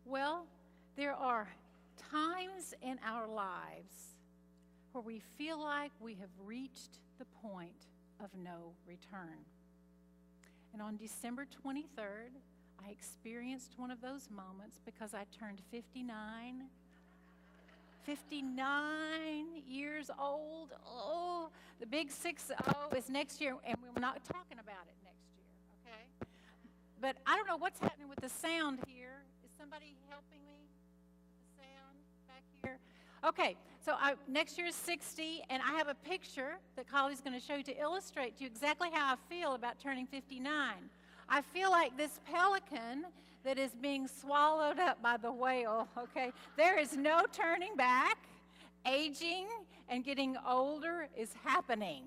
Well, there are times in our lives where we feel like we have reached the point of no return. And on December 23rd, I experienced one of those moments because I turned 59. 59 years old. Oh, the big 60 is next year, and we're not talking about it next year, okay? But I don't know what's happening with the sound here. Is somebody helping me with the sound back here? Okay, so next year is 60, and I have a picture that Collie's going to show you to illustrate to you exactly how I feel about turning 59. I feel like this pelican that is being swallowed up by the whale, okay? There is no turning back. Aging and getting older is happening,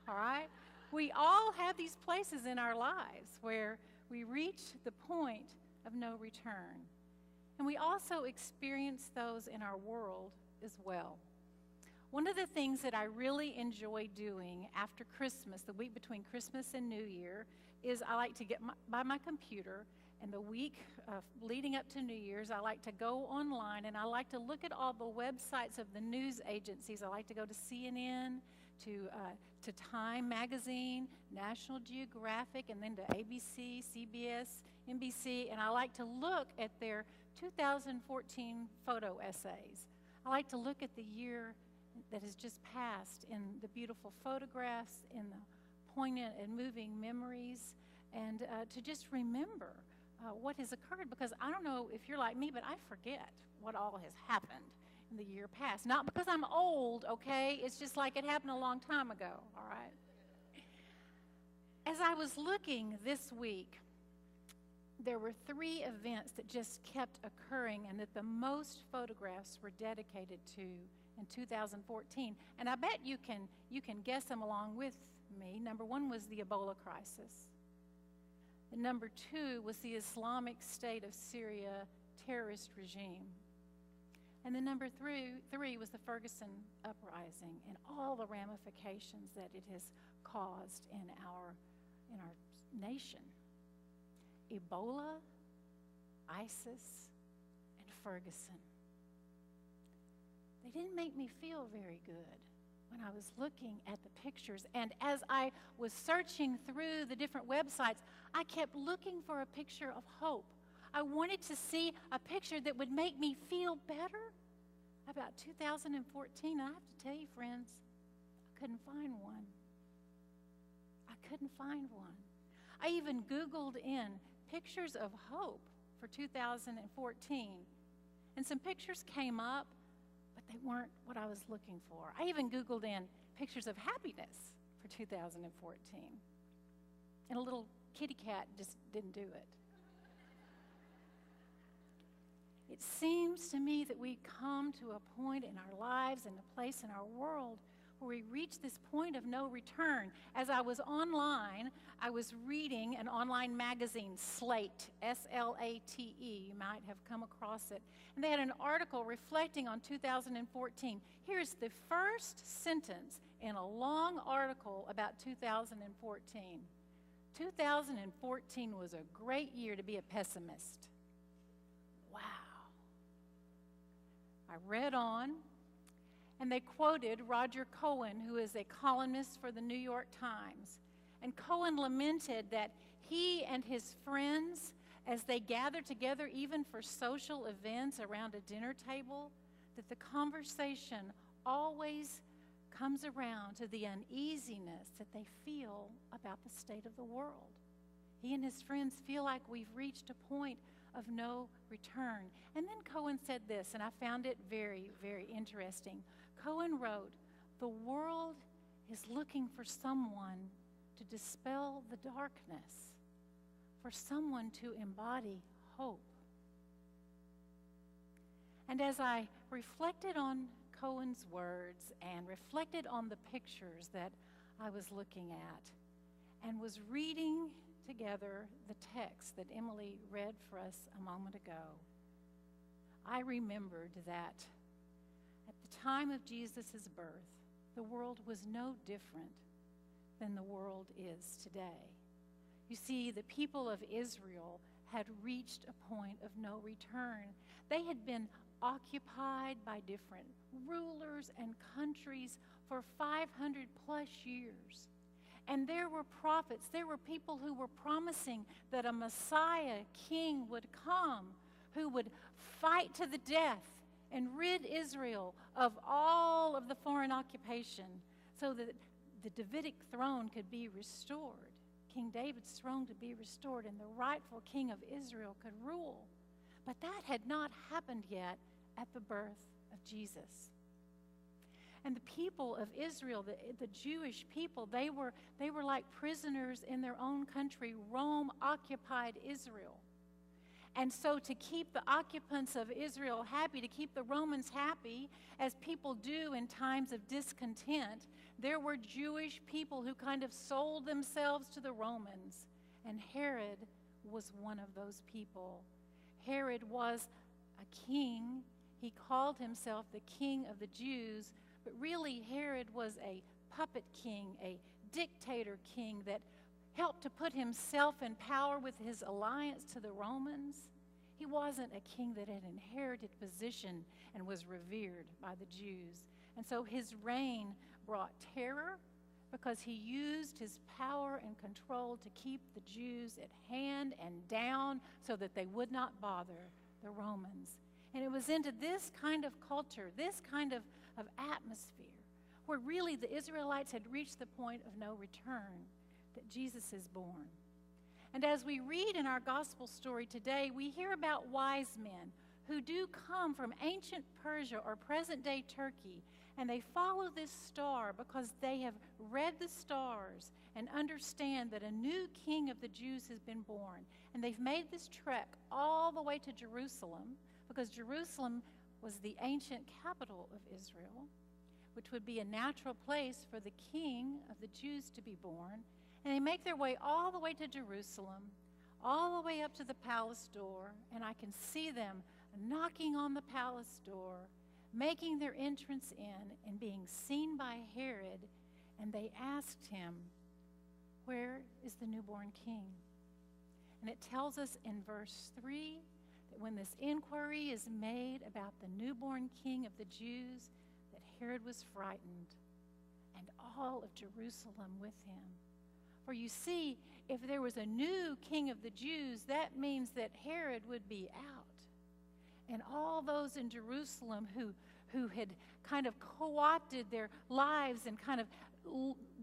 all right? We all have these places in our lives where we reach the point of no return. And we also experience those in our world as well. One of the things that I really enjoy doing after Christmas, the week between Christmas and New Year, is I like to get by my computer, and the week leading up to New Year's, I like to go online and I like to look at all the websites of the news agencies. I like to go to CNN, to Time Magazine, National Geographic, and then to ABC, CBS, NBC, and I like to look at their 2014 photo essays. I like to look at the year that has just passed in the beautiful photographs, in the poignant and moving memories, and to just remember what has occurred, because I don't know if you're like me, but I forget what all has happened in the year past. Not because I'm old, okay? It's just like it happened a long time ago, all right? As I was looking this week, there were 3 events that just kept occurring and that the most photographs were dedicated to in 2014. And I bet you can guess them along with me. Number 1 was the Ebola crisis. And number 2 was the Islamic State of Syria terrorist regime. And then number 3 was the Ferguson uprising and all the ramifications that it has caused in our nation. Ebola, ISIS, and Ferguson. They didn't make me feel very good when I was looking at the pictures. And as I was searching through the different websites, I kept looking for a picture of hope. I wanted to see a picture that would make me feel better about 2014. And I have to tell you, friends, I couldn't find one. I couldn't find one. I even Googled in pictures of hope for 2014. And some pictures came up, but they weren't what I was looking for. I even Googled in pictures of happiness for 2014. And a little kitty cat just didn't do it. It seems to me that we come to a point in our lives and a place in our world where we reach this point of no return. As I was online, I was reading an online magazine, Slate, S-L-A-T-E. You might have come across it. And they had an article reflecting on 2014. Here's the first sentence in a long article about 2014. 2014 was a great year to be a pessimist. Wow. I read on, and they quoted Roger Cohen, who is a columnist for the New York Times. And Cohen lamented that he and his friends, as they gather together even for social events around a dinner table, that the conversation always comes around to the uneasiness that they feel about the state of the world. He and his friends feel like we've reached a point of no return. And then Cohen said this, and I found it very, very interesting. Cohen wrote, "The world is looking for someone to dispel the darkness, for someone to embody hope." And as I reflected on Cohen's words and reflected on the pictures that I was looking at and was reading together the text that Emily read for us a moment ago, I remembered that at the time of Jesus' birth, the world was no different than the world is today. You see, the people of Israel had reached a point of no return. They had been occupied by different rulers and countries for 500 plus years. And there were prophets, there were people who were promising that a Messiah king would come who would fight to the death and rid Israel of all of the foreign occupation so that the Davidic throne could be restored. King David's throne to be restored and the rightful king of Israel could rule. But that had not happened yet at the birth of Jesus. And the people of Israel, the Jewish people, they were like prisoners in their own country. Rome occupied Israel. And so to keep the occupants of Israel happy, to keep the Romans happy, as people do in times of discontent, there were Jewish people who kind of sold themselves to the Romans. And Herod was one of those people. Herod was a king. He called himself the king of the Jews, but really Herod was a puppet king, a dictator king that helped to put himself in power with his alliance to the Romans. He wasn't a king that had inherited position and was revered by the Jews. And so his reign brought terror because he used his power and control to keep the Jews at hand and down so that they would not bother the Romans. And it was into this kind of culture, this kind of atmosphere, where really the Israelites had reached the point of no return, that Jesus is born. And as we read in our gospel story today, we hear about wise men who do come from ancient Persia or present-day Turkey, and they follow this star because they have read the stars and understand that a new king of the Jews has been born. And they've made this trek all the way to Jerusalem, because Jerusalem was the ancient capital of Israel, which would be a natural place for the king of the Jews to be born. And they make their way all the way to Jerusalem, all the way up to the palace door, and I can see them knocking on the palace door, making their entrance in, and being seen by Herod, and they asked him, "Where is the newborn king?" And it tells us in verse 3 that when this inquiry is made about the newborn king of the Jews, that Herod was frightened, and all of Jerusalem with him. For you see, if there was a new king of the Jews, that means that Herod would be out. And all those in Jerusalem who had kind of co-opted their lives and kind of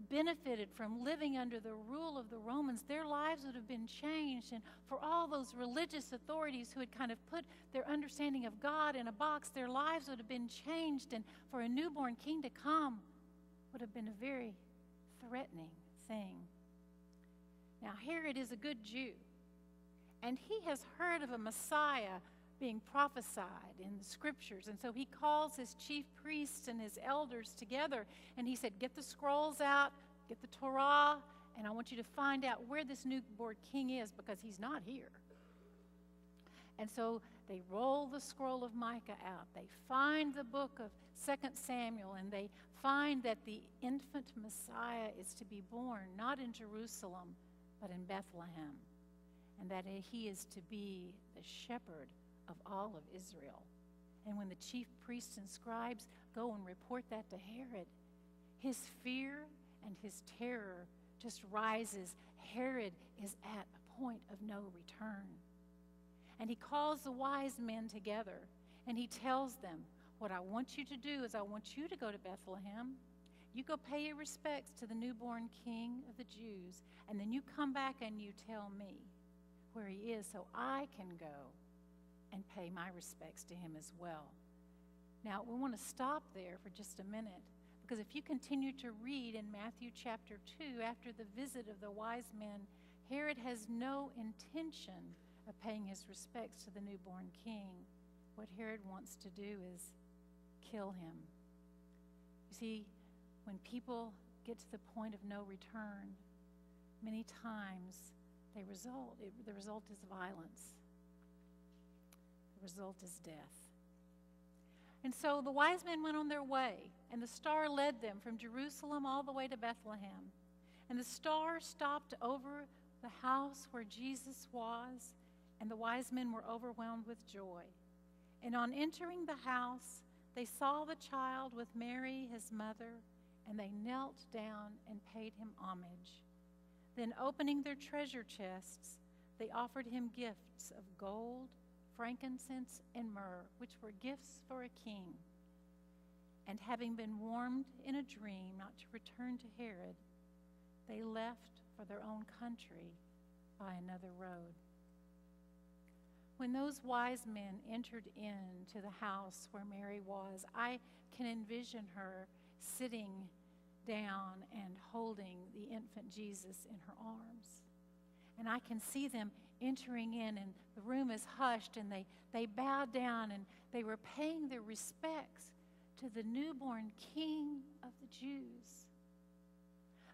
benefited from living under the rule of the Romans, their lives would have been changed. And for all those religious authorities who had kind of put their understanding of God in a box, their lives would have been changed. And for a newborn king to come would have been a very threatening thing. Now, Herod is a good Jew, and he has heard of a Messiah being prophesied in the scriptures. And so he calls his chief priests and his elders together, and he said, "Get the scrolls out, get the Torah, and I want you to find out where this newborn king is, because he's not here." And so they roll the scroll of Micah out. They find the book of 2 Samuel, and they find that the infant Messiah is to be born, not in Jerusalem, but in Bethlehem, and that he is to be the shepherd of all of Israel. And when the chief priests and scribes go and report that to Herod, his fear and his terror just rises. Herod is at a point of no return. And he calls the wise men together, and he tells them, "What I want you to do is I want you to go to Bethlehem. You go pay your respects to the newborn king of the Jews, and then you come back and you tell me where he is so I can go and pay my respects to him as well." Now, we want to stop there for just a minute, because if you continue to read in Matthew chapter 2, after the visit of the wise men, Herod has no intention of paying his respects to the newborn king. What Herod wants to do is kill him. You see, when people get to the point of no return, many times the result is violence. The result is death. And so the wise men went on their way, and the star led them from Jerusalem all the way to Bethlehem. And the star stopped over the house where Jesus was, And the wise men were overwhelmed with joy. And on entering the house, they saw the child with Mary, his mother, and they knelt down and paid him homage. Then, opening their treasure chests, they offered him gifts of gold, frankincense, and myrrh, which were gifts for a king. And having been warned in a dream not to return to Herod, they left for their own country by another road. When those wise men entered into the house where Mary was, I can envision her sitting down and holding the infant Jesus in her arms. And I can see them entering in, and the room is hushed, and they bowed down, and they were paying their respects to the newborn King of the Jews.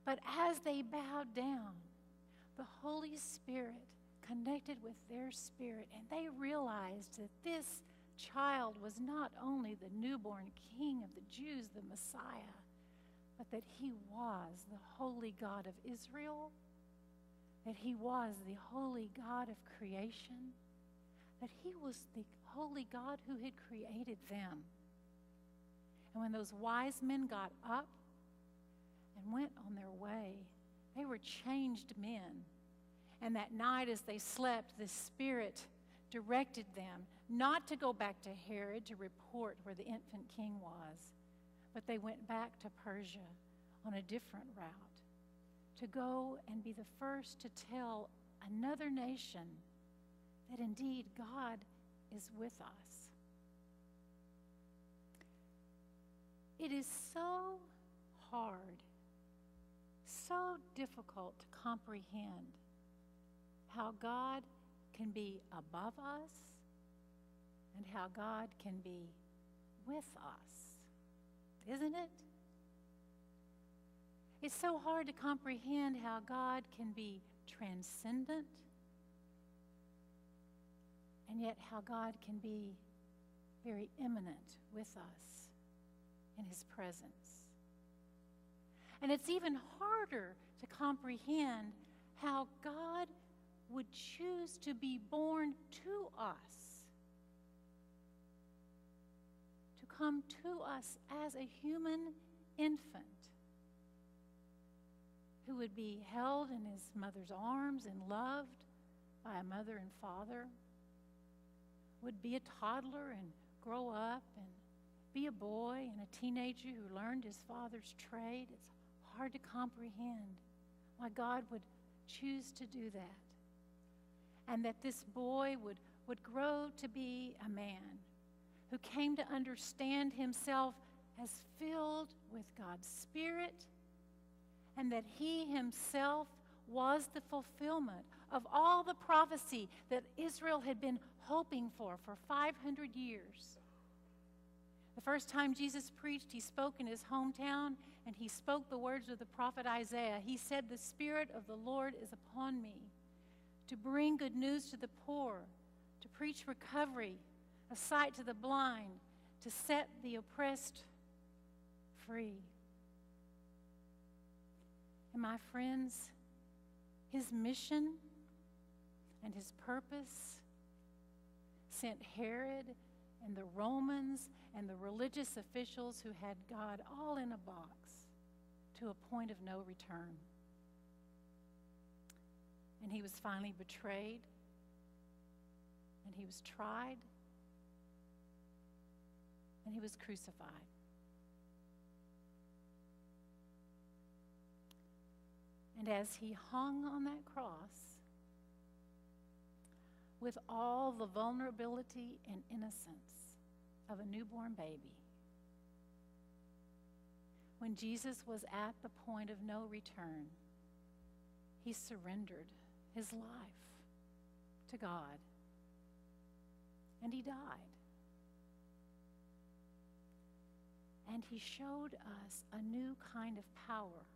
But as they bowed down, the Holy Spirit connected with their spirit, and they realized that this child was not only the newborn King of the Jews, the Messiah, but that he was the holy God of Israel, that he was the holy God of creation, that he was the holy God who had created them. And when those wise men got up and went on their way, they were changed men. And that night as they slept, the Spirit directed them not to go back to Herod to report where the infant king was, but they went back to Persia on a different route, to go and be the first to tell another nation that indeed God is with us. It is so hard, so difficult to comprehend how God can be above us and how God can be with us, isn't it? It's so hard to comprehend how God can be transcendent and yet how God can be very immanent with us in his presence. And it's even harder to comprehend how God would choose to be born to us, to come to us as a human infant who would be held in his mother's arms and loved by a mother and father, would be a toddler and grow up and be a boy and a teenager who learned his father's trade. It's hard to comprehend why God would choose to do that. And that this boy would grow to be a man who came to understand himself as filled with God's Spirit, and that he himself was the fulfillment of all the prophecy that Israel had been hoping for 500 years. The first time Jesus preached, he spoke in his hometown, and he spoke the words of the prophet Isaiah. He said, "The Spirit of the Lord is upon me, to bring good news to the poor, to preach recovery, a sight to the blind, to set the oppressed free." And my friends, his mission and his purpose sent Herod and the Romans and the religious officials who had God all in a box to a point of no return. And he was finally betrayed, and he was tried, and he was crucified. And as he hung on that cross, with all the vulnerability and innocence of a newborn baby, when Jesus was at the point of no return, he surrendered his life to God, and he died. And he showed us a new kind of power,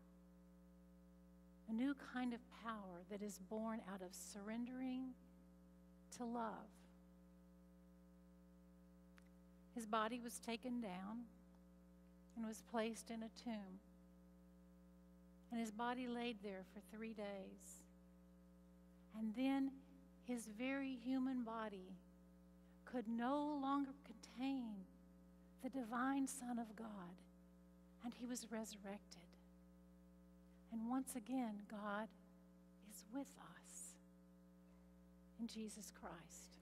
a new kind of power that is born out of surrendering to love. His body was taken down and was placed in a tomb, and his body laid there for 3 days. And then his very human body could no longer contain the divine Son of God, and he was resurrected. And once again, God is with us in Jesus Christ.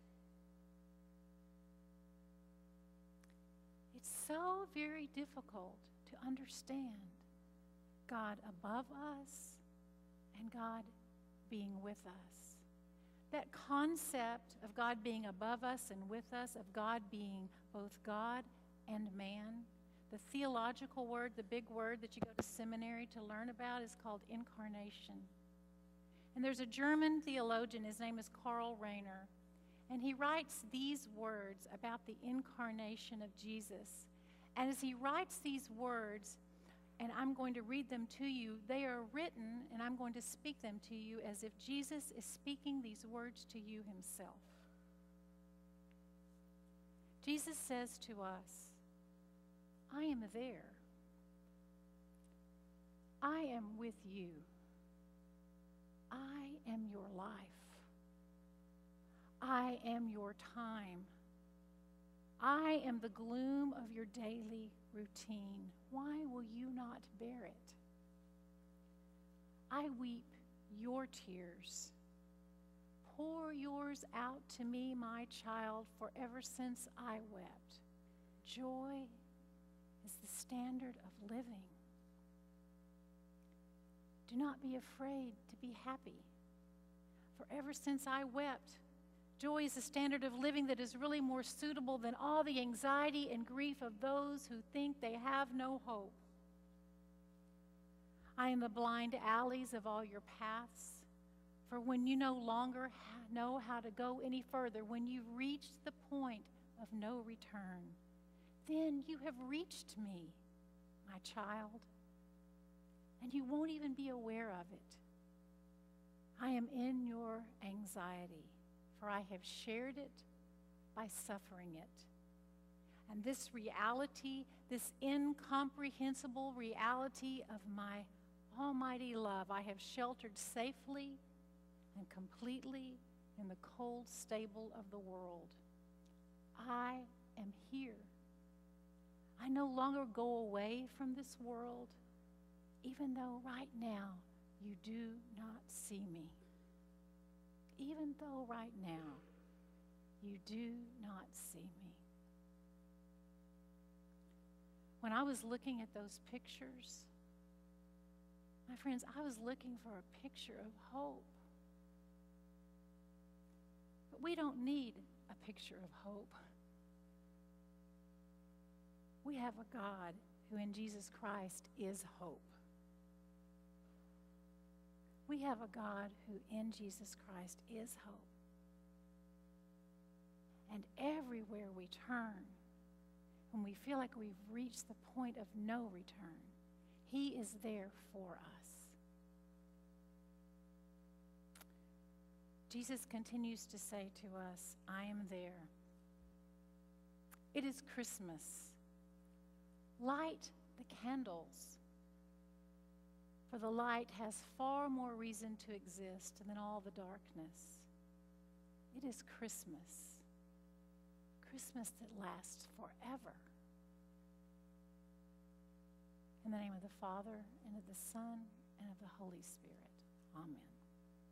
It's so very difficult to understand God above us and God being with us. That concept of God being above us and with us, of God being both God and man, the theological word, the big word that you go to seminary to learn about, is called incarnation. And there's a German theologian, his name is Karl Rahner, and he writes these words about the incarnation of Jesus. And as he writes these words, and I'm going to read them to you, they are written, and I'm going to speak them to you as if Jesus is speaking these words to you himself. Jesus says to us, I am there. I am with you. I am your life. I am your time. I am the gloom of your daily routine. Why will you not bear it? I weep your tears. Pour yours out to me, my child, for ever since I wept. Joy is the standard of living. Do not be afraid to be happy. For ever since I wept, joy is a standard of living that is really more suitable than all the anxiety and grief of those who think they have no hope. I am the blind alleys of all your paths, for when you no longer know how to go any further, when you've reached the point of no return, then you have reached me, my child, and you won't even be aware of it. I am in your anxiety, for I have shared it by suffering it. And this reality, this incomprehensible reality of my almighty love, I have sheltered safely and completely in the cold stable of the world. I am here. I no longer go away from this world, even though right now you do not see me. Even though right now you do not see me. When I was looking at those pictures, my friends, I was looking for a picture of hope. But we don't need a picture of hope. We have a God who in Jesus Christ is hope. We have a God who in Jesus Christ is hope. And everywhere we turn, when we feel like we've reached the point of no return, he is there for us. Jesus continues to say to us, I am there. It is Christmas. Light the candles, for the light has far more reason to exist than all the darkness. It is Christmas. Christmas that lasts forever. In the name of the Father, and of the Son, and of the Holy Spirit. Amen.